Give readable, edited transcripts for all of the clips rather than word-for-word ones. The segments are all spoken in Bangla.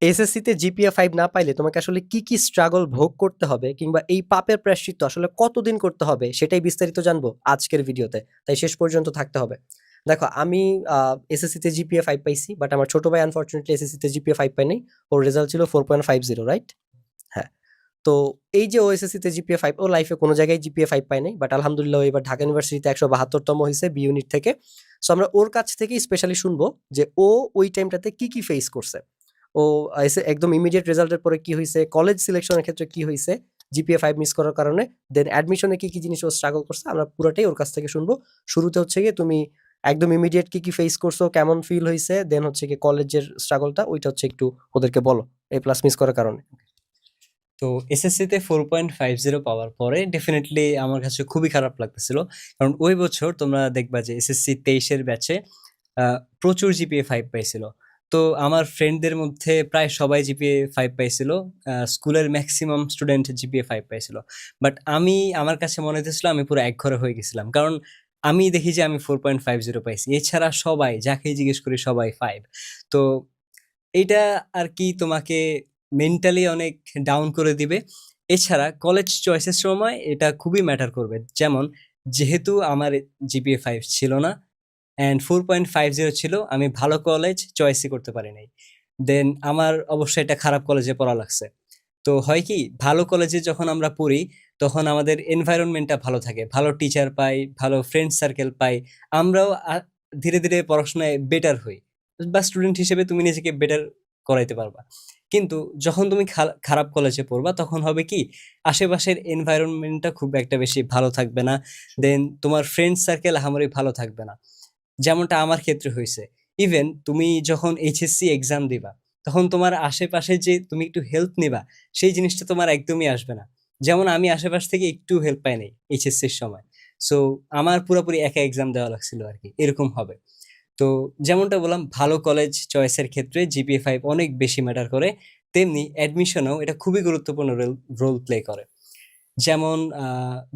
এসএসসিতে জিপিএ 5 না পাইলে তোমাকে আসলে কি স্ট্রাগল ভোগ করতে হবে কিংবা এই পাপের প্রায়শ্চিত্ত আসলে কতদিন করতে হবে সেটাই বিস্তারিত জানবো আজকের ভিডিওতে। তাই শেষ পর্যন্ত থাকতে হবে। দেখো আমি এসএসসিতে জিপিএ 5 পাইছি, বাট আমার ছোট ভাই আনফরচুনেটলি এসএসসিতে জিপিএ 5 পায় নাই। ওর রেজাল্ট ছিল 4.50, রাইট? হ্যাঁ। তো এই যে ও এসএসসিতে জিপিএ 5, ও লাইফে কোনো জায়গায় জিপিএ 5 পায় নাই, বাট আলহামদুলিল্লাহ ও এবার ঢাকা ইউনিভার্সিটিতে 172তম হইছে বি ইউনিট থেকে। সো আমরা ওর কাছ থেকেই স্পেশালি শুনবো যে ও ওই টাইমটাতে কি ফেস করছে। ও একদম ইমিডিয়েট রেজাল্টের পরে কি হইছে, কলেজ সিলেকশনের ক্ষেত্রে কি হইছে জিপিএ 5 মিস করার কারণে, দেন অ্যাডমিশনে কি জিনিস ও স্ট্রাগল করছে, আমরা পুরোটাই ওর কাছ থেকে শুনবো। শুরুতে হচ্ছে গিয়ে তুমি একদম ইমিডিয়েট কি ফেস করছো, কেমন ফিল হইছে, দেন হচ্ছে গিয়ে কলেজের স্ট্রাগলটা, ওইটা হচ্ছে একটু ওদেরকে বলো এ প্লাস মিস করার কারণে। তো এসএসসিতে 4.50 পাওয়ার পরে ডেফিনেটলি আমার কাছে খুবই খারাপ লাগতেছিল। কারণ ওই বছর তোমরা দেখবা যে এসএসসি 23-এর ব্যাচে প্রচুর জিপিএ 5 পাইছিল। তো আমার ফ্রেন্ডদের মধ্যে প্রায় সবাই জিপিএ 5 পাইছিল। স্কুলের ম্যাক্সিমাম স্টুডেন্ট জিপিএ 5 পাইছিল। বাট আমার কাছে মনে হতেছিল আমি পুরো একঘরে হয়ে গেছিলাম। কারণ আমি দেখি যে আমি 4.50 পাইছি। এছাড়া সবাই, যাকেই জিজ্ঞেস করি সবাই 5। তো এইটা আর কি তোমাকে মেন্টালি অনেক ডাউন করে দিবে। এছাড়া কলেজ চয়েসের সময় এটা খুবই ম্যাটার করবে। যেমন যেহেতু আমার জিপিএ 5 ছিল না অ্যান্ড 4.50 ছিল, আমি ভালো কলেজ চয়েসই করতে পারি নাই। দেন আমার অবশ্যই এটা খারাপ কলেজে পড়া লাগছে। তো হয় কি, ভালো কলেজে যখন আমরা পড়ি তখন আমাদের এনভায়রনমেন্টটা ভালো থাকে, ভালো টিচার পাই, ভালো ফ্রেন্ড সার্কেল পাই। আমরাও ধীরে ধীরে পড়াশোনায় বেটার হই, বা স্টুডেন্ট হিসেবে তুমি নিজেকে বেটার করাইতে পারবা। কিন্তু যখন তুমি খারাপ কলেজে পড়বা তখন হবে কি, আশেপাশের এনভায়রনমেন্টটা খুব একটা বেশি ভালো থাকবে না। দেন তোমার ফ্রেন্ড সার্কেল আহামরি ভালো থাকবে না, যেমনটা আমার ক্ষেত্রে হয়েছে। ইভেন তুমি যখন এইচএসসি এক্সাম দিবা তখন তোমার আশেপাশে যে তুমি একটু হেল্প নিবা, সেই জিনিসটা তোমার একদমই আসবে না। যেমন আমি আশেপাশ থেকে একটু হেল্প পাই নাই এইচএসসির সময়। সো আমার পুরোপুরি একা এক্সাম দেওয়া লাগছিল আর কি, এরকম হবে। তো যেমনটা বললাম, ভালো কলেজ চয়েসের ক্ষেত্রে জিপিএ 5 অনেক বেশি ম্যাটার করে। তেমনি অ্যাডমিশনেও এটা খুবই গুরুত্বপূর্ণ রোল প্লে করে। যেমন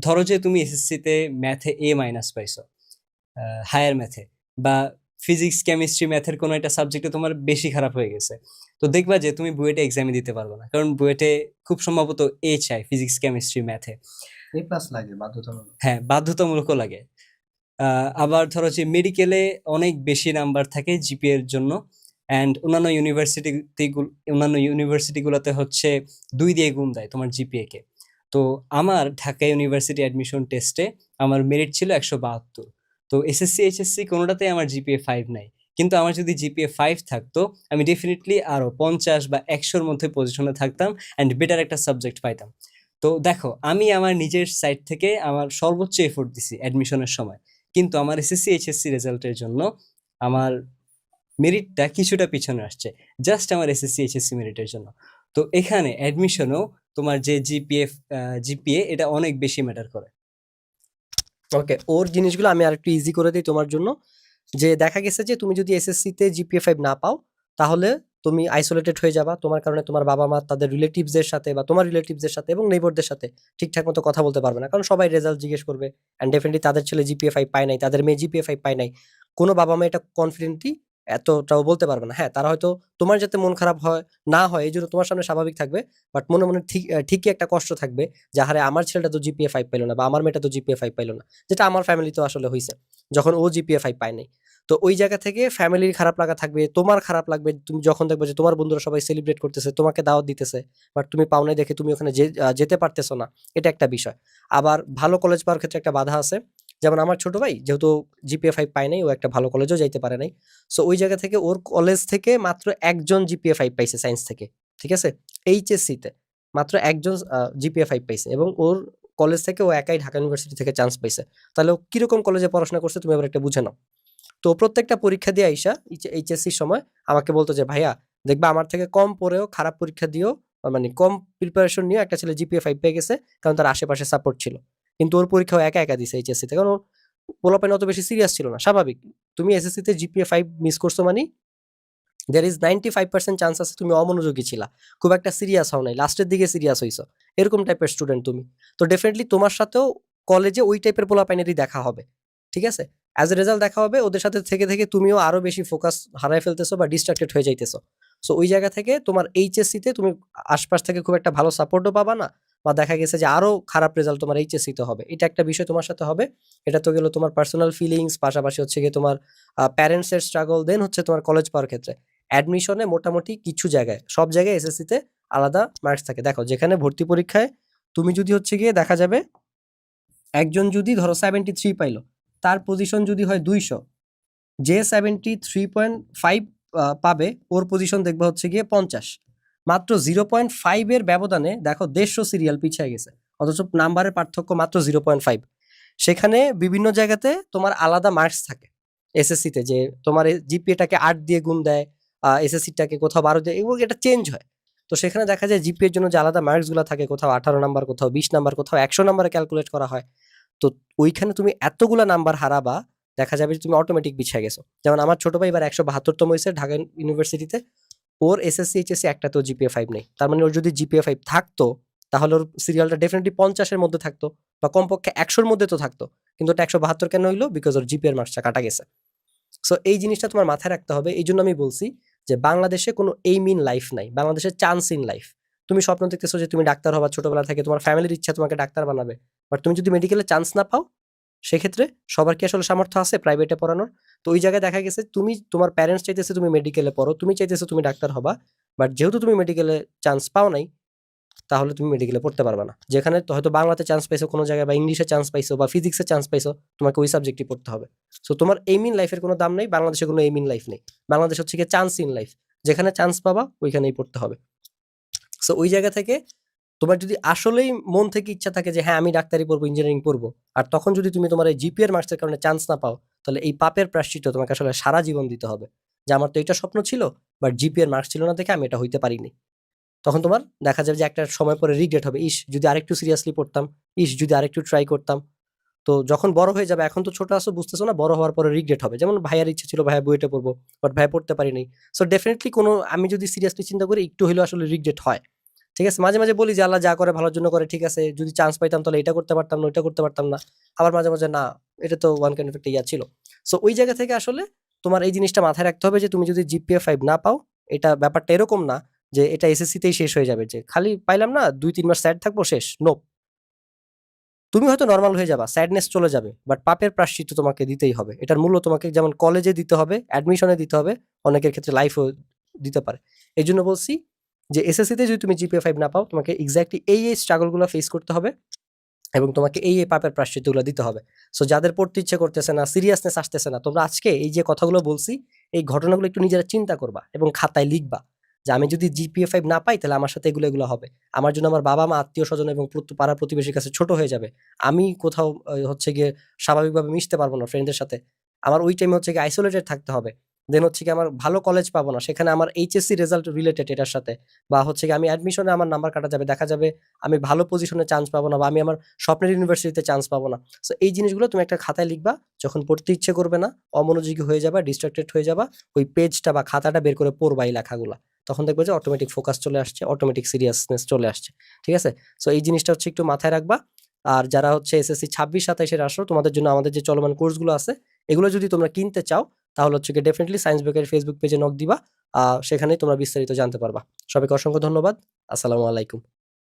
ধরো যে তুমি এসএসসিতে ম্যাথে A- পাইছো, হায়ার ম্যাথে, বা ফিজিক্স কেমিস্ট্রি ম্যাথের কোনো একটা সাবজেক্টে তোমার বেশি খারাপ হয়ে গেছে। তো দেখবা যে তুমি বুয়েটে এক্সামে দিতে পারবে না, কারণ বুয়েটে খুব সম্ভবত চাই ফিজিক্স কেমিস্ট্রি ম্যাথে। এ প্লাস লাগে বাধ্যতামূলক। হ্যাঁ, বাধ্যতামূলকও লাগে। আবার ধরো যে মেডিকেলে অনেক বেশি নাম্বার থাকে জিপিএ এর জন্য। অ্যান্ড অন্যান্য ইউনিভার্সিটিগুলোতে হচ্ছে 2 দিয়ে গুণ দেয় তোমার জিপিএ কে। তো আমার ঢাকা ইউনিভার্সিটি অ্যাডমিশন টেস্টে আমার মেরিট ছিল 172। তো এসএসসি এইচএসসি কোনোটাতে আমার জিপিএ 5 নাই। কিন্তু আমার যদি জিপিএ 5 থাকতো, আমি ডেফিনেটলি আরো 50 বা 100-র মধ্যে পজিশনে থাকতাম অ্যান্ড বেটার একটা সাবজেক্ট পাইতাম। তো দেখো, আমি আমার নিজের সাইড থেকে আমার সর্বোচ্চ এফোর্ট দিছি অ্যাডমিশনের সময়। কিন্তু আমার এসএসসি এইচএসসি রেজাল্টের জন্য আমার মেরিটটা কিছুটা পিছনে আসছে, জাস্ট আমার এসএসসি এইচএসসি মেরিটের জন্য। তো এখানে অ্যাডমিশনেও তোমার যে জিপিএ এটা অনেক বেশি ম্যাটার করে। ওকে, ওর জিনিসগুলো আমি আরেকটু ইজি করে দিই তোমার জন্য। যে দেখা গেছে যে তুমি যদি এসএসসিতে জিপিএ 5 না পাও, তাহলে তুমি আইসোলেটেড হয়ে যাবা। তোমার কারণে তোমার বাবা মা তাদের রিলেটিভসদের সাথে বা তোমার রিলেটিভসদের সাথে এবং নেইবারদের সাথে ঠিকঠাক মতো কথা বলতে পারবে না, কারণ সবাই রেজাল্ট জিজ্ঞেস করবে। অ্যান্ড ডেফিনেটলি তাদের ছেলে জিপিএ 5 পায় নাই, তাদের মেয়ে জিপিএ 5 পায় নাই, কোনো বাবা মা এটা কনফিডেন্টলি এতটাও বলতে পারবে না। হ্যাঁ, তারা হয়তো তোমার যাতে মন খারাপ হয় না হয় এই জন্য তোমার সামনে স্বাভাবিক থাকবে, বাট মনে মনে ঠিকই একটা কষ্ট থাকবে যে আরে আমার ছেলেটা তো জিপিএ 5 পাইলো না, বা আমার মেয়েটা তো জিপিএ 5 পাইলো না, যেটা আমার ফ্যামিলিতেও আসলে হয়েছে যখন ও জিপিএ 5 পায় নাই। তো ওই জায়গা থেকে ফ্যামিলির খারাপ লাগা থাকবে, তোমার খারাপ লাগবে তুমি যখন দেখবে যে তোমার বন্ধুরা সবাই সেলিব্রেট করতেছে, তোমাকে দাওয়াত দিতেছে, বাট তুমি পাও নাই দেখে তুমি ওখানে যেতে পারতেছো না। এটা একটা বিষয়। আবার ভালো কলেজ পাওয়ার ক্ষেত্রে একটা বাধা আছে। যেমন আমার ছোট ভাই যেহেতু জিপিএ 5 পায় নাই, ও একটা ভালো কলেজেও যাইতে পারে নাই। সো ওই জায়গা থেকে ওর কলেজ থেকে মাত্র একজন জিপিএ 5 পাইছে সায়েন্স থেকে। ঠিক আছে? এইচএসসি তে মাত্র একজন জিপিএ 5 পাইছে, এবং ওর কলেজ থেকে ও একাই ঢাকা ইউনিভার্সিটি থেকে চান্স পাইছে। তাহলে ও কিরকম কলেজে পড়াশোনা করছে তুমি এবার একটা বুঝে নাও। তো প্রত্যেকটা পরীক্ষা দিয়ে আইসা এইচএসসির সময় আমাকে বলতো যে ভাইয়া, দেখবা আমার থেকে কম পড়েও খারাপ পরীক্ষা দিও, মানে কম প্রিপারেশন নিয়ে একটা ছেলে জিপিএ 5 পেয়ে গেছে, কারণ তার আশেপাশে সাপোর্ট ছিল। কিন্তু ওর পরীক্ষাও একা একা দিছে এইচএসসি তে, কারণ ও পোলাপাইন অত বেশি সিরিয়াস ছিল না। স্বাভাবিক, তুমি এসএসসি তে জিপিএ 5 মিস করছো মানে there is 95% চান্স আছে তুমি অমনোযোগী ছিলা, খুব একটা সিরিয়াস হও নাই, লাস্টের দিকে সিরিয়াস হইছো, এরকম টাইপের স্টুডেন্ট তুমি। তো ডেফিনেটলি তোমার সাথেও কলেজে ওই টাইপের পোলাপাইনেরই দেখা হবে। ঠিক আছে? অ্যাজ এ রেজাল্ট দেখা হবে ওদের সাথে থেকে থেকে তুমিও আরো বেশি ফোকাস হারায় ফেলতেছো বা ডিস্ট্রাক্টেড হয়ে যাইতেছো। সো ওই জায়গা থেকে তোমার এইচএসসিতে তুমি আশপাশ থেকে খুব একটা ভালো সাপোর্টও পাবা না, বা দেখা গেছে যে আরো খারাপ রেজাল্ট তোমার এইচএসসিতে হবে। এটা একটা বিষয় তোমার সাথে হবে। এটা তো গেল তোমার পার্সোনাল ফিলিংস, পাশাপাশি হচ্ছে গিয়ে তোমার প্যারেন্টস এর স্ট্রাগল, দেন হচ্ছে তোমার কলেজ পাওয়ার ক্ষেত্রে অ্যাডমিশনে মোটামুটি কিছু জায়গায়, সব জায়গায় এসএসসিতে আলাদা মার্কস থাকে। দেখো যেখানে ভর্তি পরীক্ষায় তুমি যদি হচ্ছে গিয়ে দেখা যাবে একজন যদি ধরো 73 পাইলো, তার পজিশন যদি হয় 200, যে 73.5 পাবে ওর পজিশন দেখবে হচ্ছে গিয়ে 50। মাত্র 0.5 এর ব্যবধানে দেখো 150 সিরিয়াল পিছিয়ে গেছে, অথচ নাম্বারের পার্থক্য মাত্র 0.5। সেখানে বিভিন্ন জায়গাতে তোমার আলাদা মার্কস থাকে এসএসসিতে, যে তোমার জিপিএটাকে 8 দিয়ে গুণ দেয়, এসএসসিটাকে কোথাও 12 দিয়ে, এবং এটা চেঞ্জ হয়। তো সেখানে দেখা যায় জিপিএর জন্য যে আলাদা মার্কস গুলো থাকে, কোথাও 18 নাম্বার, কোথাও 20 নাম্বার, কোথাও 100 নাম্বারে ক্যালকুলেট করা হয়। তো ওইখানে তুমি এতগুলা নাম্বার হারাবা, দেখা যাবে যে তুমি অটোমেটিক পিছিয়ে গেছো। যেমন আমার ছোট ভাই এবার 172তম হয়েছে ঢাকা ইউনিভার্সিটিতে, ওর এসএসসি এইচএসসি একটাতেও জিপিএ 5 নেই। তার মানে ওর যদি জিপিএ 5 থাকতো তাহলে ওর সিরিয়ালটা ডেফিনেটলি 50-এর মধ্যে থাকতো, বা কমপক্ষে 100-র মধ্যে তো থাকতো। কিন্তু ওটা 172 কেন হইলো? বিকজ ওর জিপিএর মার্কসটা কাটা গেছে। সো এই জিনিসটা তোমার মাথায় রাখতে হবে। এই জন্য আমি বলছি যে বাংলাদেশে কোনো এইম ইন লাইফ নাই, বাংলাদেশে চান্স ইন লাইফ। তুমি স্বপ্ন দেখতেছো যে তুমি ডাক্তার হবা, ছোটবেলা থেকে তোমার ফ্যামিলির ইচ্ছা তোমাকে ডাক্তার বানাবে, বাট তুমি যদি মেডিকেলে চান্স না পাও, সেক্ষেত্রে সবার কি আসলে সামর্থ্য আছে প্রাইভেটে পড়ানোর? তো ওই জায়গায় দেখা গেছে তুমি, তোমার প্যারেন্টস চাইতেছে তুমি মেডিকেলে পড়ো, তুমি চাইতেছো তুমি ডাক্তার হবা, বাট যেহেতু তুমি মেডিকেলে চান্স পাও নাই, তাহলে তুমি মেডিকেলে পড়তে পারবে না। যেখানে তো হয়তো বাংলাতে চান্স পাইছো কোনো জায়গায়, বা ইংলিশে চান্স পাইছো, বা ফিজিক্সে চান্স পাইছো, তোমাকে ওই সাবজেক্টই পড়তে হবে। সো তোমার এইম ইন লাইফের কোনো দাম নেই, বাংলাদেশে কোনো এইম ইন লাইফ নেই। বাংলাদেশ হচ্ছে গিয়ে চান্স ইন লাইফ, যেখানে চান্স পাবা ওইখানেই পড়তে হবে। সো ওই জায়গা থেকে তোমার যদি আসলেই মন থেকে ইচ্ছা থাকে যে হ্যাঁ আমি ডাক্তারি পড়বো, ইঞ্জিনিয়ারিং পড়বো, আর তখন যদি তুমি তোমার এই জিপিএর মার্কসের কারণে চান্স না পাও, তাহলে এই পাপের প্রায়শ্চিত্ত তোমাকে আসলে সারা জীবন দিতে হবে। যে আমার তো এটা স্বপ্ন ছিল, বাট জিপিএর মার্কস ছিল না দেখে আমি এটা হইতে পারিনি। তখন তোমার দেখা যাবে যে একটা সময় পরে রিগ্রেট হবে, ইস যদি আরেকটু সিরিয়াসলি পড়তাম, ইস যদি আরেকটু ট্রাই করতাম। তো যখন বড় হয়ে যাবে, এখন তো ছোট আছো বুঝতেছো না, বড় হওয়ার পরে রিগ্রেট হবে। যেমন ভাইয়ার ইচ্ছে ছিল ভাইয়া বুয়েটে পড়বো, বাট ভাইয়া পড়তে পারিনি। সো ডেফিনেটলি কোনো, আমি যদি সিরিয়াসলি চিন্তা করি একটু হলেও আসলে রিগ্রেট হয়। ঠিক আছে, মাঝে মাঝে বলি যে আল্লাহ যা করে ভালোর জন্য করে, ঠিক আছে যদি চান্স পাইতাম তাহলে এটা করতে পারতাম না, ওইটা করতে পারতাম না। আবার মাঝে মাঝে না, এটা তো ওয়ান কাইন্ড অফ একটা ইয়া ছিল। সো ওই জায়গা থেকে আসলে তোমার এই জিনিসটা মাথায় রাখতে হবে যে তুমি যদি জিপিএ 5 না পাও, এটা ব্যাপারটা এরকম না যে এটা এসএসসিতেই শেষ হয়ে যাবে, যে খালি পাইলাম না 2-3 মাস স্যাড থাকবো শেষ। নো, তুমি হয়তো নরমাল হয়ে যাবা, স্যাডনেস চলে যাবে, বাট পাপের প্রায়শ্চিত্ত তোমাকে দিতেই হবে। এটার মূল্য তোমাকে যেমন কলেজে দিতে হবে, অ্যাডমিশনে দিতে হবে, অনেকের ক্ষেত্রে লাইফও দিতে পারে। এই জন্য বলছি যে এসএসসিতে যদি তুমি জিপিএ 5 না পাও, তোমাকে এক্স্যাক্টলি এই স্ট্রাগলগুলো ফেস করতে হবে, এবং তোমাকে এই পাপের প্রায়শ্চিত্তগুলো দিতে হবে। সো যাদের পড়তে ইচ্ছে করতেছে না, সিরিয়াসনেস আসতেছে না, তোমরা আজকে এই যে কথাগুলো বলছি, এই ঘটনাগুলো একটু নিজেরা চিন্তা করবা এবং খাতায় লিখবা যে আমি যদি জিপিএ 5 না পাই তাহলে আমার সাথে এগুলো এগুলো হবে। আমার জন্য আমার বাবা মা, আত্মীয় স্বজন এবং পাড়া প্রতিবেশীর কাছে ছোট হয়ে যাবে। আমি কোথাও হচ্ছে গিয়ে স্বাভাবিকভাবে মিশতে পারবো না ফ্রেন্ডদের সাথে। আমার ওই টাইমে হচ্ছে গিয়ে আইসোলেটেড থাকতে হবে। দেন হচ্ছে গিয়ে আমার ভালো কলেজ পাবো না, সেখানে আমার এইচএসসি রেজাল্ট রিলেটেড এটার সাথে, বা হচ্ছে গিয়ে আমি অ্যাডমিশনে আমার নাম্বার কাটা যাবে, দেখা যাবে আমি ভালো পজিশনে চান্স পাবো না, বা আমি আমার স্বপ্নের ইউনিভার্সিটিতে চান্স পাবো না। সো এই জিনিসগুলো তুমি একটা খাতায় লিখবা। যখন পড়তে ইচ্ছে করবে না, অমনোযোগী হয়ে যাবা, ডিস্ট্রাক্টেড হয়ে যাবা, ওই পেজটা বা খাতাটা বের করে পড়বা এই লেখাগুলা। তখন দেখবে যে অটোমেটিক ফোকাস চলে আসছে, অটোমেটিক সিরিয়াসনেস চলে আসছে। ঠিক আছে? সো এই জিনিসটা হচ্ছে একটু মাথায় রাখবা। আর যারা হচ্ছে এসএসসি 26-27-এর আসো, তোমাদের জন্য আমাদের যে চলমান কোর্সগুলো আছে, এগুলো যদি তোমরা কিনতে চাও, তাহলে হচ্ছে গিয়ে ডেফিনিটলি সায়েন্স বেকের ফেসবুক পেজে নক দিবা। সেখানেই তোমরা বিস্তারিত জানতে পারবা। সবাইকে অসংখ্য ধন্যবাদ। আসসালামু আলাইকুম।